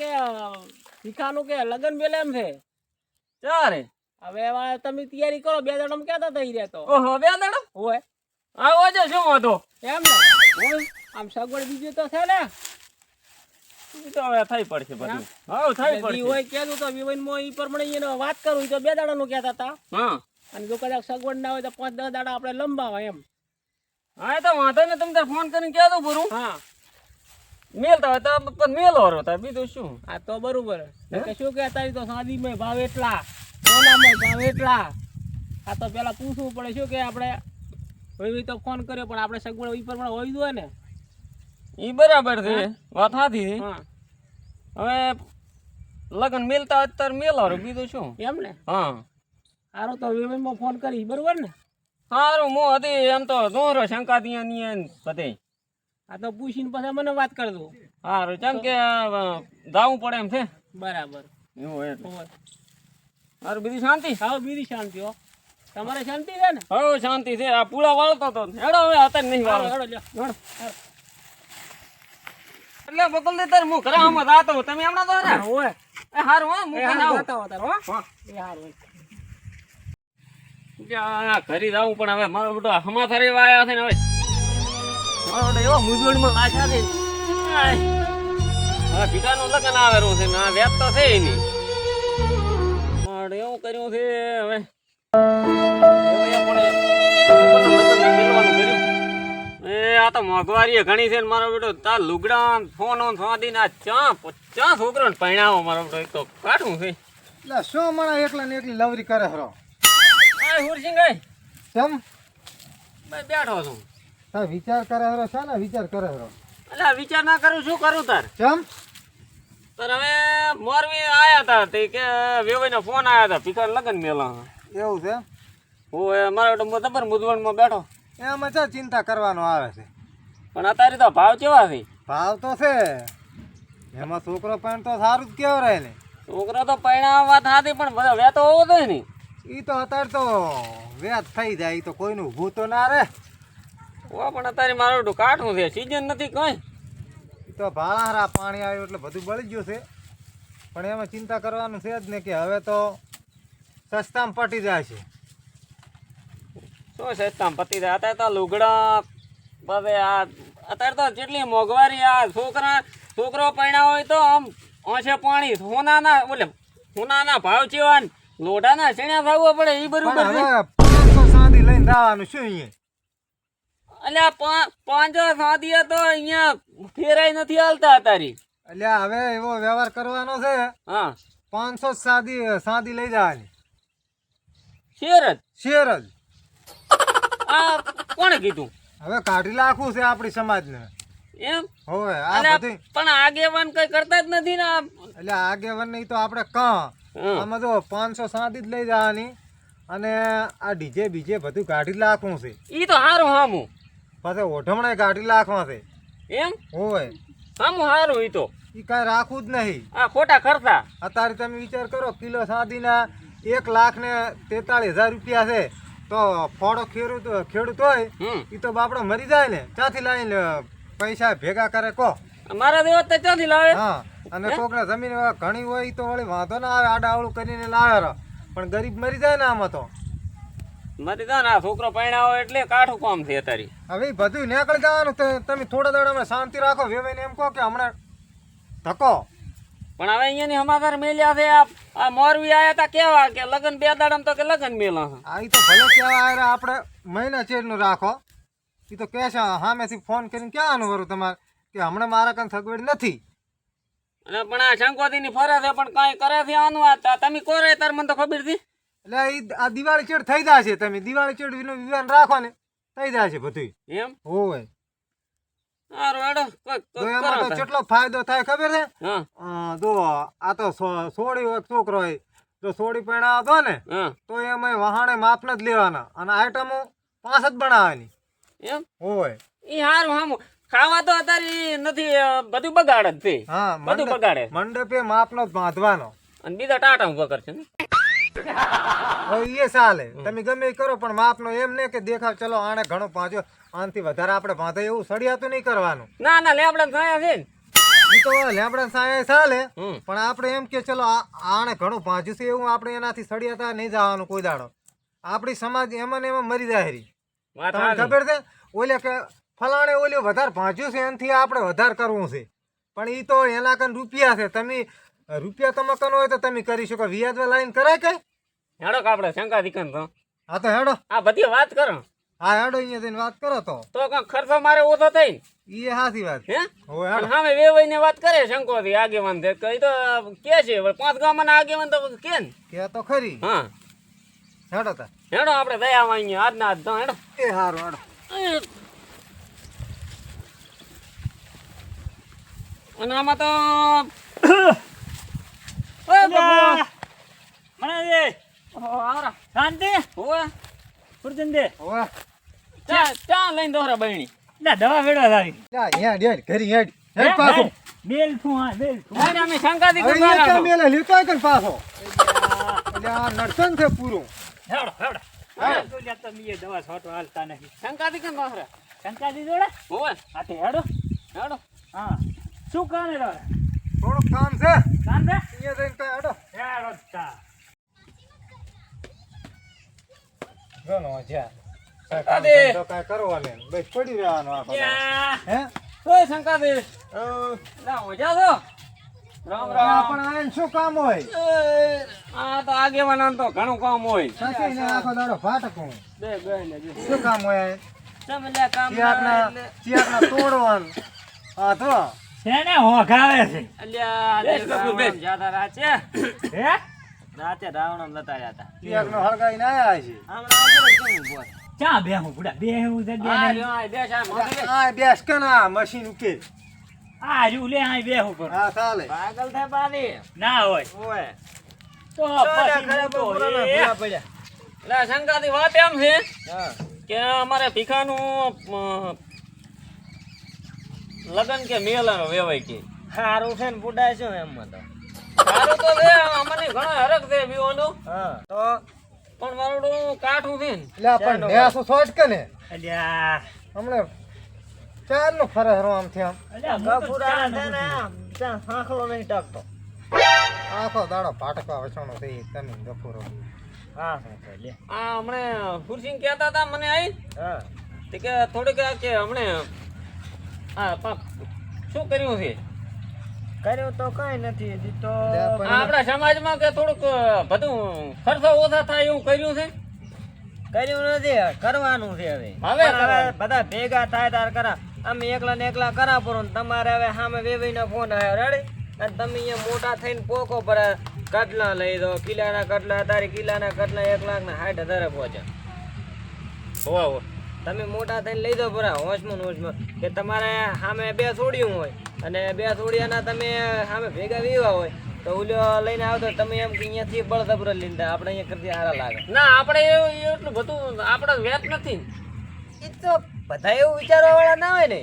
કે શીખાનું કે લગન મેલે એમ છે ચારે હવે તમે તૈયારી કરો 2 દાડામાં ક્યાં થઈ રહ્યા તો ઓહો 2 દાડા હોય આવો છે શું વાંધો એમ ને હોય આમ સગવડ બીજું તો છે ને ઈ તો હવે થઈ પડશે બધું હા થઈ ઈ પડશે હોય કહેતું તો વિવનમાં ઈ પ્રમાણે એને વાત કરું તો 2 દાડાનું કહેતા હતા હા અને જો કદાચ સગવડ ના હોય તો 5-10 દાડા આપણે લંબાવા એમ હા તો વાંધો ને તમે તાર ફોન કરીને કહો તો પૂરું હા મેલતા હોય તો પણ મેલો રહો તાર બીજું શું આ તો બરોબર કે શું કે તારી તો શાદીમાં ભાવ એટલા સોનામાં ભાવ એટલા આ તો પેલા પૂછવું પડે શું કે આપણે હવે તો ફોન કર્યો પણ આપણે સગવડ ઈ પ્રમાણે હોવી જોઈએ ને ઈ બરાબર છે વાત સાચી છે હા હવે લગન મેલતા હોય તાર મેલો રહો બીજું શું એમ ને હા સારું તો વિવનમાં ફોન કરી બરોબર ને સારું મો હતી એમ તો દોરો શંકા દિયા બધે આ તો પૂછીને પછી મને વાત કરજો સારું કેમ કે જાવું પડે એમ છે બરાબર એવું એટલે હોય સારું બીજી શાંતિ હા બીજી શાંતિ હો તમારે શાંતિ છે ને હવે શાંતિ છે આ પૂળા વાળતો તો હેડો હવે અત્યારે નહીં વાળો હેડો લ્યો હેડો એટલે બકલ દે તાર હું ઘરે આમાં જાતો તમે હમણાં તો ને હોય એ હારું હો હું એ ઘરે હારું આવું જતા હો તાર હો એ હારું આ ઘરે જાવું પણ હવે મારો બેટો સમાચાર એવા આવ્યા છે ને હવે મારો બેટો એવો મૂંઝવણમાં પાછા છે હા ભીખાનું લગ્ન આવેલું છે ને આ વ્યાજ તો છે નહીં એવું કર્યું છે હવે આ તો મોંઘવારી ઘણી છે ને મારો બેટો તાર લુગડા ફોનો સોદી ના ચા છોકરો પહેણાવો મારો બેટો એક તો કાઢું છે એટલે શું માણા એકલા ને એકલી લવરી કરે હરો હુરસિંગ કેમ બેઠો છું તાર વિચાર કરે હરો છે ને વિચાર કરે હરો એટલે વિચાર ના કરું શું કરું તાર કેમ તાર હવે મોરવી આયા હતા તે કે વેવાઈનો ફોન આયા હતા ભીખાર લગન મેલા એવું છે હું મારો બેટો જબર મૂંઝવણમાં બેઠો એમાં ચા ચિંતા કરવાનો આવે છે પણ અત્યારે તો ભાવ કેવા છે ભાવ તો છે એમાં છોકરો પણ તો સારું જ કેવો રહે ને છોકરો તો પૈણા વાત હાથી પણ બધા વેતો હોવો જોઈએ ને એ તો અત્યારે તો વ્યાજ થઈ જાય ઈ તો કોઈનું ઊભું તો ના રહે ઓ પણ અત્યારે મારું બેટું કાઠું છે સિઝન નથી કઈ ઈ તો ભાળાહારા પાણી આવ્યું એટલે બધું બળી ગયું છે પણ એમાં ચિંતા કરવાનું છે જ ને કે હવે તો સસ્તામાં પટી જાય છે શું સસ્તામાં પતી જાય અત્યારે તો લુગડા બધે આ અત્યારે તો જેટલી મોંઘવારી આ છોકરો પૈણા હોય તો આમ ઓછે પાણી સોનાના ભાવ ચેવા ને લોઢાના શેણ્યા ભાવવા પડે એ પણ બરોબર છે હવે 500 સાદી લઈને જવાનું શું અહીંયા એટલે આ પાંચો સાદીએ તો અહીંયા ફેરાઈ નથી હાલતા તારી એટલે હવે એવો વ્યવહાર કરવાનો છે હા 500 સાદી લઈ જવાની શેર જ શેર જ આ કોણે કીધું હવે કાઢી નાખવું છે આપણી સમાજને એમ હોવે આ અને બધું પણ આગેવાન કઈ કરતા જ નથી ને એટલે આગેવાન નહીં તો આપણે આમાં જો 500 સાદી જ લઈ જવાની અને આ ડીજે બીજે બધું કાઢી નાખવું છે ઈ તો હારું હામું પછી ઓઢમણે કાઢી નાખવા છે એમ હોવે હામું હારું ઈ તો એ કાંઈ રાખવું જ નહીં આ ખોટા ખર્ચા અત્યારે તમે વિચાર કરો કિલો સાદીના 1,43,000 રૂપિયા છે તો ફોડો ખેડૂત હોય એ તો બાપડો મરી જાય ને ક્યાંથી લાવીને પૈસા ભેગા કરે કહો મારા દેવત તો ક્યાંથી લાવે હા અને કોકને જમીન ઘણી હોય ઈ તો વળી વાંધો ના આવે આડાવડું કરીને લાવે રો. પણ ગરીબ મરી જાય ને આમાં તો મારી તો ના છોકરો પૈણાવો એટલે કાઠું કામ છે અત્યારે હવે ઈ બધું નીકળી જવાનું તમે થોડા દાડામાં શાંતિ રાખો વેવાઈને એમ કહો કે હમણાં ધક્કો પણ હવે અહીંયાની સમાચાર મેલ્યા છે આ મોરવી આયા તા કેવા કે લગન 2 દાડામાં તો કે લગન મેલા છે આ ઈ તો ભલે કેવા આયરા આપણે મહિના ચેડનું રાખો ઈ તો કહે છે સામેથી ફોન કરીને ક્યાં આનું વરું તમારે કે હમણાં મારા કાન સગવડ નથી અને પણ આ શંકોતીની ફરે છે પણ કાંઈ કરે છે આનું આ તમે કોરે તાર મને તો ખબર હતી એટલે ઈ આ દિવાળી ચેડ થઈ જાય છે તમે દિવાળી ચેડ વિવાન રાખો ને થઈ જાય છે બધું એમ હોવે સારું હેડો તો એમાં તો કેટલો ફાયદો થાય ખબર છે હા જો આ તો સોળી એક છોકરો હોય જો સોળી પહેણા હતો ને હા તો એમાં વહાણે માપના જ લેવાના અને આઈટમો 5 જ બનાવવાની એમ હોય ઈ હારું હામું ખાવા તો અત્યારે નથી બધું બગાડ જ છે હા બધું બગાડે મંડપે માપનો જ બાંધવાનો અને બીજા ટાટા ઉભા કરશે ને હવે એ ચાલે તમે ગમે એ કરો પણ માપનો એમ ને કે દેખાવ ચલો આને ઘણો પાંચો આનાથી વધારે આપણે બાંધે એવું સળિયાતું નહીં કરવાનું ના ના લેબડા થયા છે ને ઈ તો લેબડા સાયા ચાલે હમ. પણ આપણે એમ કે ચલો આને ઘણું ભાંજ્યું છે એવું આપણે એનાથી સળિયાતા નહીં જવાનું કોઈ દાડો આપણી સમાજ એમાં ને એમાં મરી જાય રહી. વાત તમને સાચી. ખબર છે ઓલે કે ફલાણે ઓલે વધારે ભાંજ્યું છે એનાથી આપણે વધારે કરવું છે પણ ઈ તો એના કન રૂપિયા છે તમે રૂપિયા તમે કનો હોય તો તમે કરી શકો વ્યાજમાં લાઈન કરાય કે હેડો કે આપણે શંકા દીકન તો હા તો હેડો આ બધી વાત કરો હા હેડો અહીંયા જઈને વાત કરો તો કાંઈક ખર્ચો મારે ઓછો થઈ ઈ સાચી વાત હે હોય અને હેડો સામે વેવાઈને વાત કરે શંકોથી આગેવાન છે કઈ તો કે છે વળી 5 ગામના આગેવાન તો કે ને કે તો ખરી હા હેડો તા હેડો આપણે દયા વાંગીએ આજના આજ તો હેડો એ હારું હેડો અને આમાં તો ઓય બાપુ મને આવરા શાંતિ ઓય ફુરજંદે ઓય ચા લઈને દોરા બહેણી ના દવા વેડવા લાવી જા અહીંયા ડેડ ઘરી હેડ હેડ પાછો બેલ છું હા બેલ છું અરે અમે શંકાથી હવે કરતા અહીંયા રાખો. મેલે લેતો કર પાછો એટલે આ નડસન છે પૂરું હેડો હેડો હા. તો લ્યા તમે એ દવા છોટો હાલતા નથી શંકાથી કેમ દોરા શંકાજી જોડે ઓય હા તે હેડો હેડો હા શું કાને રો થોડુંક કામ છે કાંદે અહીંયા જઈને કઈ હેડો હેડો તા ગણો જા દાદે. તો કાંઈ કરવાને બસ પડી રહેવાનો આખો દાડો. યા હે ઓય શંકાથી લા મજા તો રામ આ રામ પણ આને શું કામ હોય આ તો આગેવાન તો ઘણું કામ હોય સસીને આખો દાડો ફાટકું બે બે લેજો શું કામ હોય સમલ્યા કામ ચિયાકના તોડવાનું હા તો શેને હોખાવે છે અલ્યા બેસ બાપુ, બેસ. જાતા રાચે હે રાતે રાવણ લતા હતા ચિયાકનો હળગાઈને આયા છે હમણાં કેમ બોલ ચા બેહું બુડા બેહું જગ્યા આ નહીં રહ્યો આ બે સાહેબ મોટી બે. આ બેસ કના મશીન ઉકેલ આ ju લે આ બેહું પર હા ચાલે પાગલ થાય પાડી ના હોય ઓય તો પછી હું તો એ લે શંકાથી વાત એમ છે કે અમારે ભીખાનું લગન કે મેલનો વેવાય કે હારું છે ને બુડા શું એમ તો સારું તો છે અમને ઘણો હરખ છે બીવાનો હા તો પણ મારું કાઠું છે ને એટલે પણ નેસો સોચ કે ને અલ્યા હમણે ચાર નો ફરે હરો આમ થી આમ અલ્યા ગફુરા છે ને ચા હાંખલો નહીં ટકતો આખો દાડો ફાટકવા વસણો થઈ તમે ગફુરો હા હા લે આ હમણે હુરસિંહ કહેતા હતા મને આવી હા તે કે થોડીક આ કે હમણે આ શું કર્યું છે કર્યું તો કઈ નથી હજી તો આપણા સમાજમાં કે થોડુંક બધું ખર્ચો ઓછા થાય એવું કર્યું છે કર્યું નથી કરવાનું છે હવે હવે પણ કરવાનું. બધા ભેગા થાય તાર કરા અમે એકલા ને એકલા કરા પરો ને તમારે હવે સામે વેવીનો ફોન આવ્યો રેડી અને તમે અહીંયા મોટા થઈને પોકો પર કટલા લઈ દો કિલ્લાના કટલા તારી કિલ્લાના કટલા 1,60,000 પહોંચ્યા હોવા હો તમે મોટા થઈને લઈ દો પરા હોશમાં ને હોશમાં કે તમારે સામે બે છોડ્યું હોય અને બે છોડિયાના તમે સામે ભેગા વીવા હોય તો ઓલ્યો લઈને આવતો તમે એમ કે અહીંયાથી બળદબર લીધા આપણે અહીંયા કરતી હારા લાગે ના આપણે એવું એટલું બધું આપણે વેત નથી એ તો બધા એવું વિચારવા વાળા ના હોય ને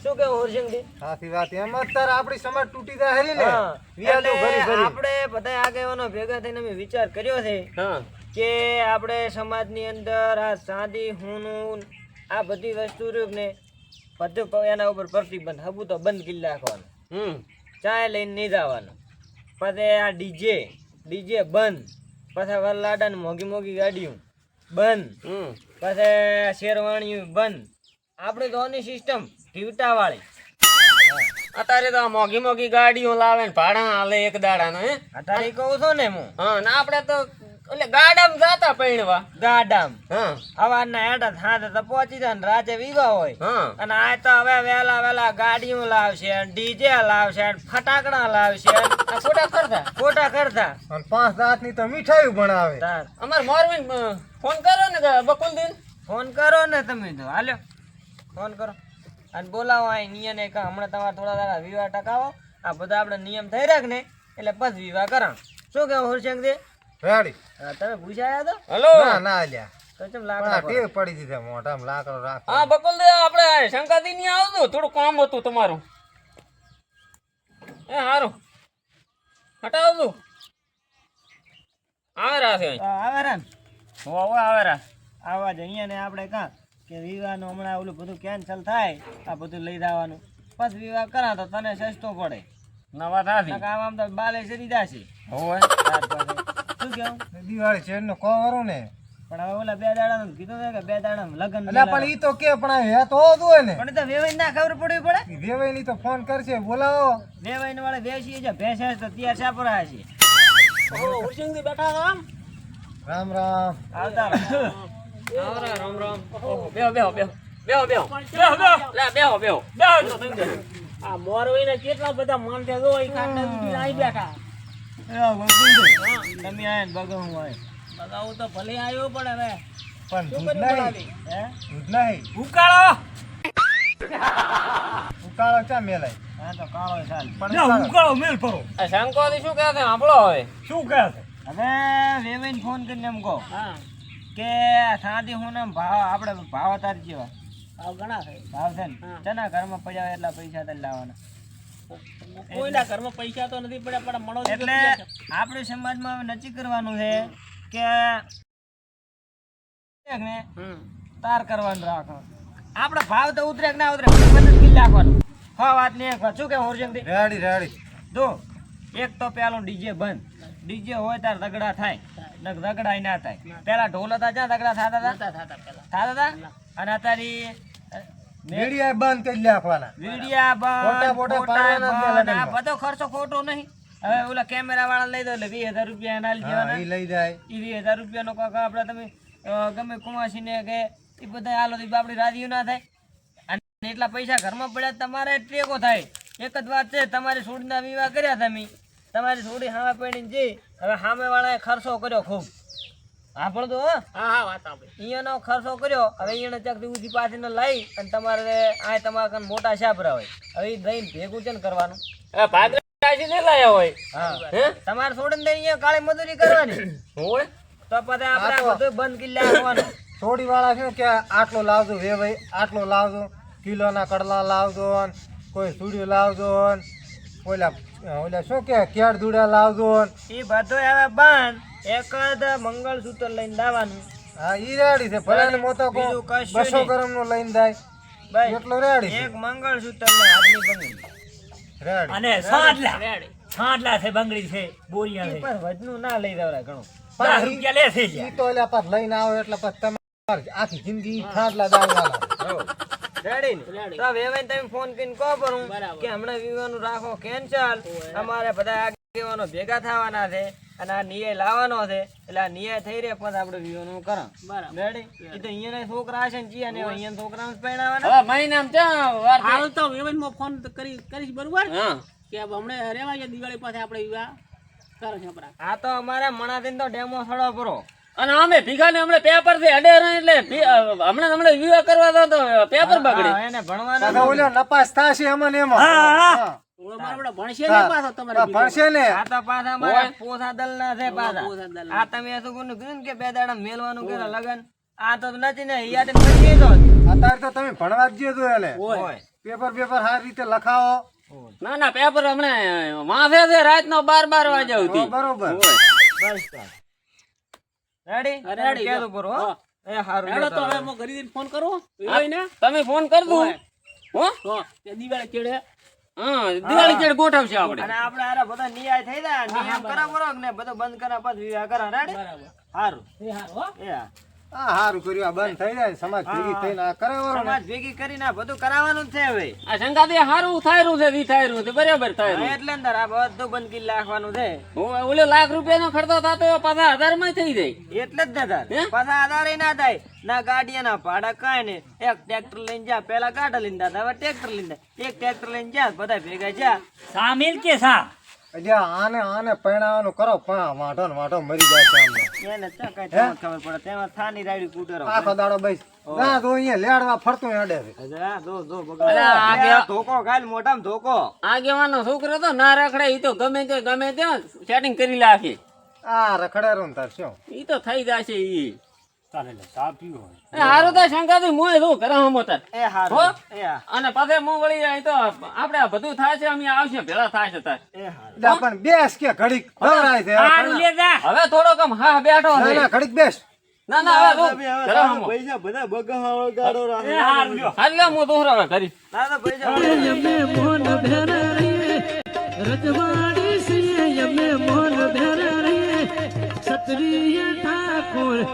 શું કેવું હરસિંહજી સાચી વાત એમ જ તાર આપણી સમાજ તૂટી જાય હરી ને હા. વ્યાજો ભરી એટલે ભરી આપણે બધા આગેવાનો ભેગા થઈને અમે વિચાર કર્યો છે હા કે આપણે સમાજની અંદર આ ચાંદી હોનું આ બધી વસ્તુ રહ્યું ને બધું એના ઉપર પ્રતિબંધ હબુ તો બંધ કરી નાખવાનું ચાય લઈને નહીં જવાનું પછી આ ડીજે બંધ પછી વરલાડા ને મોંઘી મોંઘી ગાડીઓ બંધ પછી શેરવાણીઓ બંધ આપણે તો આની સિસ્ટમ ટીવટા વાળી અત્યારે તો આ મોઘી મોઘી ગાડીઓ લાવે ને ભાડા હાલે એક દાડાના હે અત્યારે કહું છું ને હું હા ને આપણે તો એટલે ગાડામાં જાતા પૈણવા ગાડામ હા સવારના હેઠા થાતે તો પહોંચી જાય ને રાતે વિવા હોય હા અને આ તો હવે વેલા ગાડીઓ લાવશે ડીજે લાવશે ફટાકડા લાવશે આ ખોટા કરતા અને 5 દાંતની તો મીઠાઈ બનાવે તાર અમાર મોરવીન ફોન કરો ને કે બકુલદીન ફોન કરો ને તમે તો હાલ્યો ફોન કરો અને બોલાવો આ નિયમ એક હમણાં તમારે થોડા દાડા વિવાહ ટકાવો આ બધા આપણે નિયમ થઈ રાખ ને એટલે પછી વિવાહ કરા શું કેવું હરશંકજી રેડી તમે પૂછાયા તો હેલો ના ના લ્યા તો ચમ પણ આ લાકડા ટેવ પડી દીધા મોઢામાં લાકડો રાખો હા બકુલદી આપણે શંકાદી ની આવતું થોડું કામ હતું તમારું એ હારું હટાવતું આવે રાશે આવે રા આવે રા આવા જ અહીંયા ને આપણે કાં કે વિવાહનું હમણાં ઓલું બધું કેન્સલ થાય આ બધું લઈ જવાનું પદ વિવાહ કરા તો તને સસ્તો પડે. નવા થાથી નકર આમ તો બાલે સરી જાશે. હોય તાર પાસે. શું કેવું? દિવાળી છે એનો કહો ને પણ હવે ઓલા 2 દાડાનું કીધું છે કે 2 દાડામાં લગન એટલે પણ ઈ તો કે પણ આ હે તો હોતું હોય ને પણ એ તો વેવાઈ ના ખબર પડવી પડે. ઈ વેવાઈની તો ફોન કરશે બોલાવો વેવાઈને વાળે વેચી છે ભેંસ હશે તો તૈયાર સાપરા હશે. ઉરસિંગથી બેઠા છો આમ રામ રામ આવતા રહો. રામ રામ બેહો બેહો બેહો બેહો બેહો બેહો બેહો લે બેહો બેહો બેહો આ મોરવીને કેટલા બધા માનતે જો ઈ ખાટલા ઉઠી આવી બેઠા એ વકીલ તમે આયા ને બગાવું હોય. બગાવું તો ભલે આવ્યો પણ હવે પણ શું દૂધ કર્યું નહીં બોલાવી? હે દૂધ નહીં ઉકાળો ઉકાળો ચા મેલાય હા તો કાળો ચાલ. પણ ઉકાળો આ શંકોથી શું કહે છે આપણો હવે હવે વેવાઈને ફોન કરીને એમ કહો હા કે સાદી હું ને ભાવ આપણે ભાવ તાર જેવા ભાવ ઘણા છે ભાવ છે ને હા. ચના ઘરમાં પડ્યા હોય એટલા પૈસા તાર લાવવાના. કોઈના ઘરમાં પૈસા તો નથી પડ્યા પણ મળો એટલે આપણે સમાજમાં હવે નક્કી કરવાનું છે કે ને તાર કરવાનું રાખો. આપણે ભાવ તો ઉતરે કે ના ઉતરે બંધ જ કરી નાખવાનું. હા વાત નહીં એક વાત. શું કે હોરજંગથી રેડી રેડી જો એક તો પેલું ડીજે બંધ. ડીજે હોય તાર રગડા થાય ને રગડાય ના થાય. પેલા ઢોલ હતા જ્યાં રગડા થતા હતા થતા હતા અને અત્યારે મેડિયા બંધ કરી નાખવાના વીડિયા ફોટા બોટા પાડવાના જ નહીં આ લગનમાં. બધો ખર્ચો ખોટો નહીં. હવે ઓલા કેમેરા વાળા લઈ દો એટલે 20,000 રૂપિયા એના હા લેવાના. ઈ લઈ જાય ઈ 20,000 રૂપિયાનો કાક આપણે તમે ગમે કુમાસીને કે એ બધા હાલો તો આપણી રાજીઓ ના થાય. અને એટલા પૈસા ઘરમાં પડ્યા તમારે ટેકો થાય. એક જ વાત છે તમારી છોડીના વિવાહ કર્યા તમે તમારી છોડી સામે પડીને જઈ હવે સામે વાળાએ ખર્ચો કર્યો ખૂબ. આપણો તો હા હા વાત આપણે અહીંયાનો ખર્ચો કર્યો હવે અહીંયાને ચકડી ઉધી પાછીને લઈ અને તમારે આ તમારા કાન મોટા શાપરા હોય હવે ઈ દઈને ભેગું છે ને કરવાનું. ભાદરાજી ને લાયા હોય હા હે તમારે છોડીને અહીંયા કાળી મજૂરી કરવાની હોય તો પછી આપણે આ બધું બંધ કરી નાખવાનું. થોડી વાળા છે કે આટલો લાવજો વેવાઈ આટલો લાવજો કિલોના કડલા લાવજો ને કોઈ સુડીઓ લાવજો ને ઓલા ઓલા શું કે કેળ દુડા લાવજો ને એ બધું હવે બંધ. એક જ મંગળસૂત્ર લઈને દાવાનું. હા ઈ રેડી છે ભલે ને મોટો કો બીજું કશું 200 નહીં. ગ્રામ નો લઈને જાય ભાઈ એટલો રેડી છે એક મંગળસૂત્ર ને હાથની બંગડી. રેડી અને સાંડલા રેડી સાંડલા છે બંગડી છે બોરિયા ઈ છે પણ વજનું ના લઈ જવરાય ઘણું. 10 રૂપિયા લે છે ઈ તો ઓલા પાછ લઈને આવો એટલે પછી તમારે આખી જિંદગી ઠાડલા દાળવાના રેડી ને રેડી. તો વેવાઈને તમે ફોન કરીને કહો પરું બરાબર. કે હમણાં વિવાહનું રાખો કેન્સલ. અમારે બધા આગેવાનો ભેગા થવાના છે અને આ નિયય લાવવાનો છે એટલે આ નિયય થઈ રહે પછી આપણે વિવાહનું કરો. બરાબર રેડી એ તો અહીંયાના છોકરા હશે ને જીયા ને અહીંયા છોકરાને જ પરણાવવાના. હવે મહિનામાં ચા વાર થાય? હાલ તો વેવનમાં ફોન કરીશ બરોબર હા કે હમણે રેવા છે દિવાળી પાસે આપણે વિવાહ કરે છે આપણા આ તો અમારે મણાથી તો ડેમો થોડો પૂરો. અને અમે ભીખાને હમણાં પેપર થી અડે એટલે હમણાં વિવાહ કરવા તો પેપર બગડે હા, એને ભણવાનું કાકા ઓલા નપાસ થાશે એમાં ને એમાં હા. આપણે ભણશે ને પાછો તમારે હા, ભણશે ને આ તો પાછા અમારા પોસા દલના છે પાછા. પોસા દલના. આ તમે શું કોનું કીધું ને કે 2 દાડા મેલવાનું કર્યું લગન આ તો નથી ને યાદ પછી તો અત્યારે તો તમે ભણવા જ જો એટલે હોય. પેપર પેપર સારી રીતે લખાવો ના ના પેપર હમણાં માથે છે રાત નો 12 વાગ્યા તો સુધી બરોબર બસ તો. રેડી રેડી, કેદું પૂરું હો. એ હારું હેડો તો લ્યો હવે તો. હું ઘરી જઈને ફોન કરું વિવાહને તમે ફોન કર દઉં હો તો તે દિવાળી ચેડે હા દિવાળી ચેડ ગોઠવશે આપણે અને આપણે આરા બધા નિયાય થઈ જાય નિયમ કરા બરો ને બધું બંધ કરા પછી વિવાહ કરા. રેડી બરાબર હારું એ હારું હો એ હા. હા સારું કર્યું આ બંધ થઈ જાય સમાજ ભેગી થઈને આ કરાવવાનું ને. સમાજ ભેગી કરીને આ બધું કરાવવાનું જ છે હવે. આ શંકાથી હારું થાયરું છે વી થાયરું છે બરાબર હા, થાયરું એટલે અંદર આ બધું બંધ કરી નાખવાનું છે ઓલે લાખ રૂપિયાનો ખર્ચો થતો હોય 50,000 માં થઈ જાય એટલે જ ને તાર હે? પાછા આધારે ના થાય ના ગાડીના ભાડા કાંઈ ને એક ટ્રેક્ટર લઈને જા પેલા ગાડા લઈને જતા હવે ટ્રેક્ટર લઈને જાય. એક ટ્રેક્ટર લઈને જા બધા ભેગા જા. સામિલ કે સા હજી આને પરણાવવાનું કરો પણ વાંઢો ને વાંઢો મરી જાય છે આમને. એને ચા કાંઈ તેમાં જ ખબર પડે તેમાં થાની રાયડી કૂટરો. આખો દાડો બેસ ના તો અહીંયા લેડવા ફરતું અડે છે અજા, જો જો અલા, બગાડ. આગે- આ ધોકો ખાલી મોઢામાં ધોકો. આગેવાનો છોકરો તો ના રખડે ઈ તો ગમે ત્યાં સેટિંગ કરી લાખે આ રખડેરું ને તાર શું ઈ તો થઈ જશે ઈ ચાલે લે ચા પીવો હારું તો શંકાથી મોય શું કરે હમો તાર એ હારું. હો? એ હા. અને પછી હું વળી અહીં તો આપણે આ બધું થાય છે અમે આવશે ભેળા થાય છે તાર એ હારું. એટલે પણ બેસ કે ઘડીક ખવડાય છે હારું લે જા હવે થોડો કમ હા બેઠો ના છે ના ઘડીક બેસ ના ના હવે તું ઘરે હમો. પૈસા બધા બગાડો ગાડો રાખે હાલ લે હું દોહરો હવે કરી ના ના પૈસા રજવાડી સિંહ યમે મોન ભેર રે ક્ષત્રિય ઠાકોર